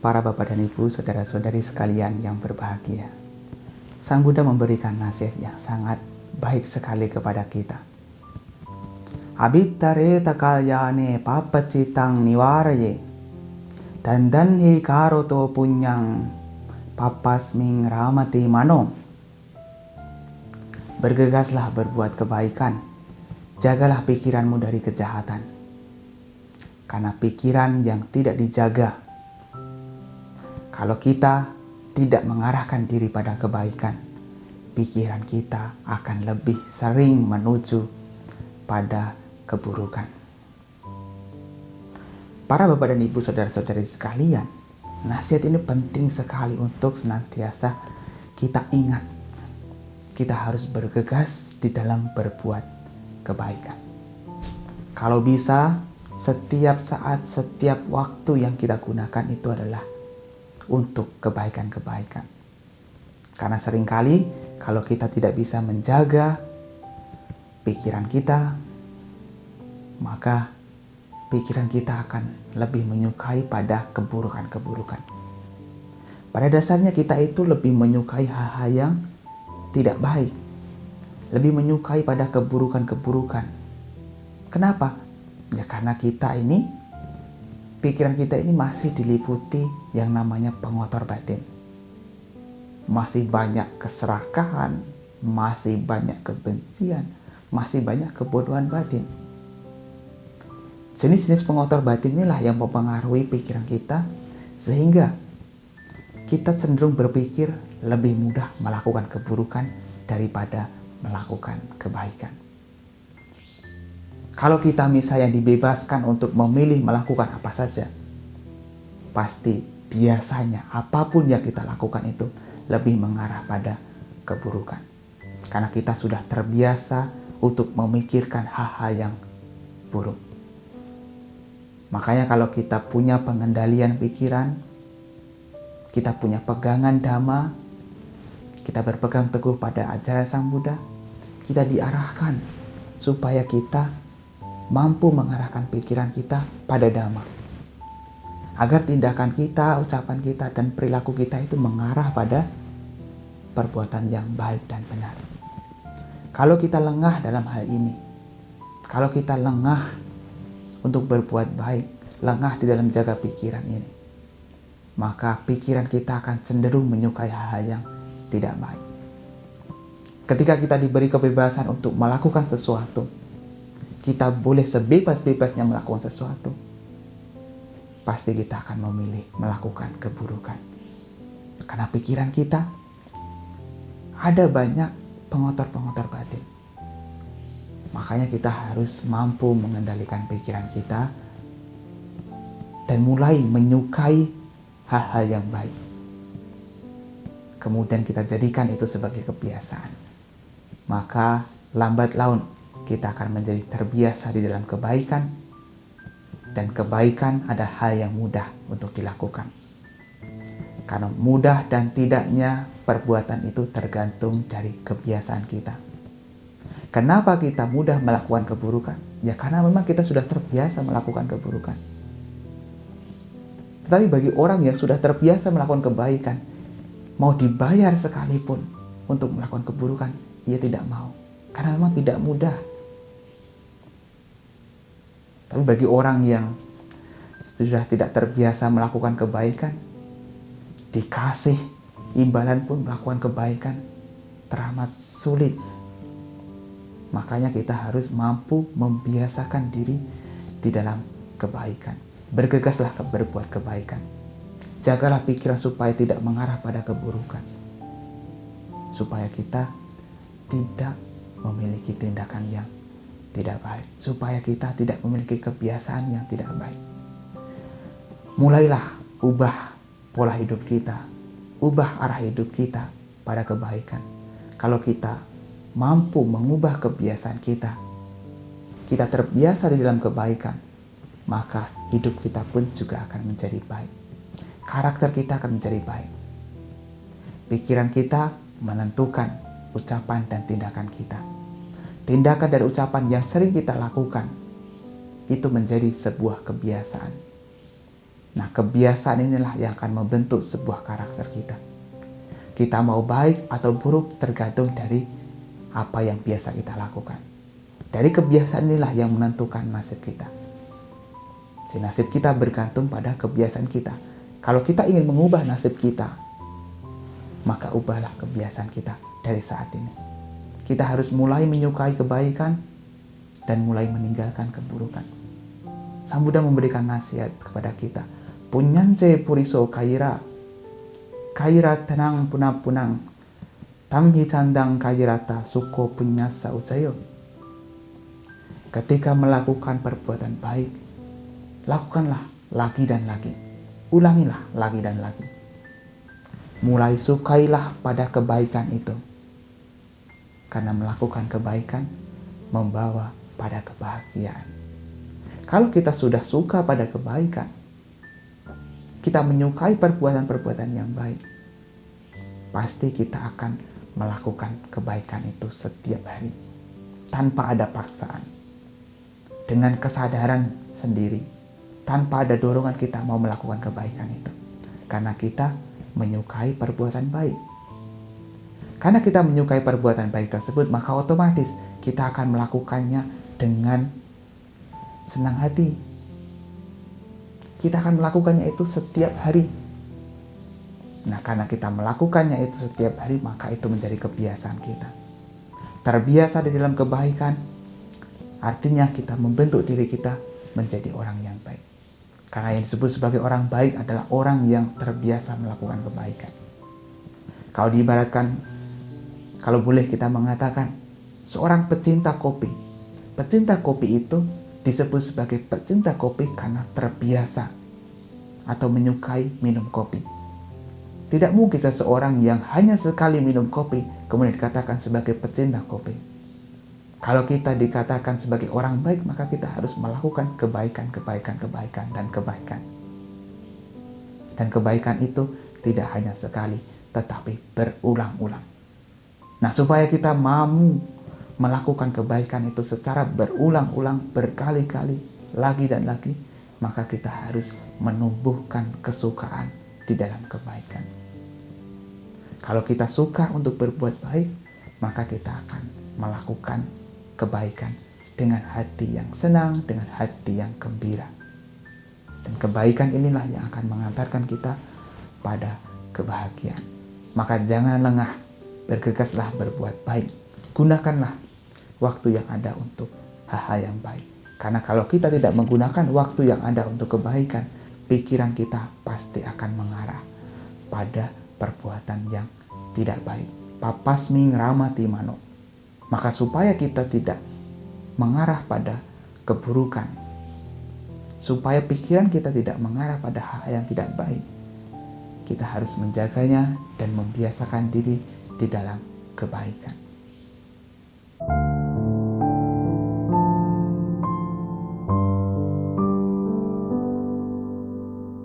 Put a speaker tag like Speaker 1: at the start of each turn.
Speaker 1: para Bapak dan Ibu, saudara-saudari sekalian yang berbahagia. Sang Buddha memberikan nasihat yang sangat baik sekali kepada kita. Abhittare takalyane papacitang niwaraye dandanhi karoto punyang papasming ramati mano. Bergegaslah berbuat kebaikan, jagalah pikiranmu dari kejahatan. Karena pikiran yang tidak dijaga, kalau kita tidak mengarahkan diri pada kebaikan, pikiran kita akan lebih sering menuju pada keburukan. Para Bapak dan Ibu, saudara-saudari sekalian, nasihat ini penting sekali untuk senantiasa kita ingat. Kita harus bergegas di dalam berbuat kebaikan. Kalau bisa, setiap saat, setiap waktu yang kita gunakan itu adalah untuk kebaikan-kebaikan. Karena seringkali kalau kita tidak bisa menjaga pikiran kita, maka pikiran kita akan lebih menyukai pada keburukan-keburukan. Pada dasarnya kita itu lebih menyukai hal-hal yang tidak baik, lebih menyukai pada keburukan-keburukan. Kenapa? Ya karena pikiran kita ini masih diliputi yang namanya pengotor batin. Masih banyak keserakahan, masih banyak kebencian, masih banyak kebodohan batin. Jenis-jenis pengotor batin inilah yang mempengaruhi pikiran kita, sehingga kita cenderung berpikir lebih mudah melakukan keburukan daripada melakukan kebaikan. Kalau kita misalnya dibebaskan untuk memilih melakukan apa saja, pasti biasanya apapun yang kita lakukan itu lebih mengarah pada keburukan. Karena kita sudah terbiasa untuk memikirkan hal-hal yang buruk. Makanya kalau kita punya pengendalian pikiran, kita punya pegangan dhamma, kita berpegang teguh pada ajaran Sang Buddha, kita diarahkan supaya kita mampu mengarahkan pikiran kita pada dhamma. Agar tindakan kita, ucapan kita, dan perilaku kita itu mengarah pada perbuatan yang baik dan benar. Kalau kita lengah dalam hal ini, kalau kita lengah untuk berbuat baik, lengah di dalam jaga pikiran ini, maka pikiran kita akan cenderung menyukai hal-hal yang tidak baik. Ketika kita diberi kebebasan untuk melakukan sesuatu, kita boleh sebebas-bebasnya melakukan sesuatu, pasti kita akan memilih melakukan keburukan. Karena pikiran kita ada banyak pengotor-pengotor batin. Makanya kita harus mampu mengendalikan pikiran kita dan mulai menyukai hal-hal yang baik. Kemudian kita jadikan itu sebagai kebiasaan. Maka lambat laun kita akan menjadi terbiasa di dalam kebaikan, dan kebaikan ada hal yang mudah untuk dilakukan. Karena mudah dan tidaknya perbuatan itu tergantung dari kebiasaan kita. Kenapa kita mudah melakukan keburukan? Ya karena memang kita sudah terbiasa melakukan keburukan. Tetapi bagi orang yang sudah terbiasa melakukan kebaikan, mau dibayar sekalipun untuk melakukan keburukan, ia tidak mau. Karena memang tidak mudah. Tapi bagi orang yang sudah tidak terbiasa melakukan kebaikan, dikasih imbalan pun melakukan kebaikan teramat sulit. Makanya kita harus mampu membiasakan diri di dalam kebaikan. Bergegaslah berbuat kebaikan. Jagalah pikiran supaya tidak mengarah pada keburukan. Supaya kita tidak memiliki tindakan yang tidak baik, supaya kita tidak memiliki kebiasaan yang tidak baik. Mulailah ubah pola hidup kita, ubah arah hidup kita pada kebaikan. Kalau kita mampu mengubah kebiasaan kita, kita terbiasa di dalam kebaikan, maka hidup kita pun juga akan menjadi baik. Karakter kita akan menjadi baik. Pikiran kita menentukan ucapan dan tindakan kita. Tindakan dan ucapan yang sering kita lakukan itu menjadi sebuah kebiasaan. Nah, kebiasaan inilah yang akan membentuk sebuah karakter kita. Kita mau baik atau buruk tergantung dari apa yang biasa kita lakukan. Dari kebiasaan inilah yang menentukan nasib kita. Si nasib kita bergantung pada kebiasaan kita. Kalau kita ingin mengubah nasib kita, maka ubahlah kebiasaan kita dari saat ini. Kita harus mulai menyukai kebaikan dan mulai meninggalkan keburukan. Sang Buddha memberikan nasihat kepada kita. Punyance puriso kaira, kaira tenang punang-punang, tamhi candang kairata suko punyasa usayo. Ketika melakukan perbuatan baik, lakukanlah lagi dan lagi. Ulangilah lagi dan lagi. Mulai sukailah pada kebaikan itu. Karena melakukan kebaikan membawa pada kebahagiaan. Kalau kita sudah suka pada kebaikan, kita menyukai perbuatan-perbuatan yang baik, pasti kita akan melakukan kebaikan itu setiap hari tanpa ada paksaan, dengan kesadaran sendiri, tanpa ada dorongan kita mau melakukan kebaikan itu, karena kita menyukai perbuatan baik. Karena kita menyukai perbuatan baik tersebut, maka otomatis kita akan melakukannya dengan senang hati. Kita akan melakukannya itu setiap hari. Nah, karena kita melakukannya itu setiap hari, maka itu menjadi kebiasaan kita. Terbiasa di dalam kebaikan, artinya kita membentuk diri kita menjadi orang yang baik. Karena yang disebut sebagai orang baik adalah orang yang terbiasa melakukan kebaikan. Kalau diibaratkan, kalau boleh kita mengatakan, seorang pecinta kopi. Pecinta kopi itu disebut sebagai pecinta kopi karena terbiasa atau menyukai minum kopi. Tidak mungkin seseorang yang hanya sekali minum kopi kemudian dikatakan sebagai pecinta kopi. Kalau kita dikatakan sebagai orang baik, maka kita harus melakukan kebaikan. Dan kebaikan itu tidak hanya sekali, tetapi berulang-ulang. Nah, supaya kita mampu melakukan kebaikan itu secara berulang-ulang, berkali-kali, lagi dan lagi, maka kita harus menumbuhkan kesukaan di dalam kebaikan. Kalau kita suka untuk berbuat baik, maka kita akan melakukan kebaikan dengan hati yang senang, dengan hati yang gembira. Dan kebaikan inilah yang akan mengantarkan kita pada kebahagiaan. Maka jangan lengah, bergegaslah berbuat baik. Gunakanlah waktu yang ada untuk hal-hal yang baik. Karena kalau kita tidak menggunakan waktu yang ada untuk kebaikan, pikiran kita pasti akan mengarah pada perbuatan yang tidak baik. Papasming ramati mano. Maka supaya kita tidak mengarah pada keburukan, supaya pikiran kita tidak mengarah pada hal yang tidak baik, kita harus menjaganya dan membiasakan diri di dalam kebaikan.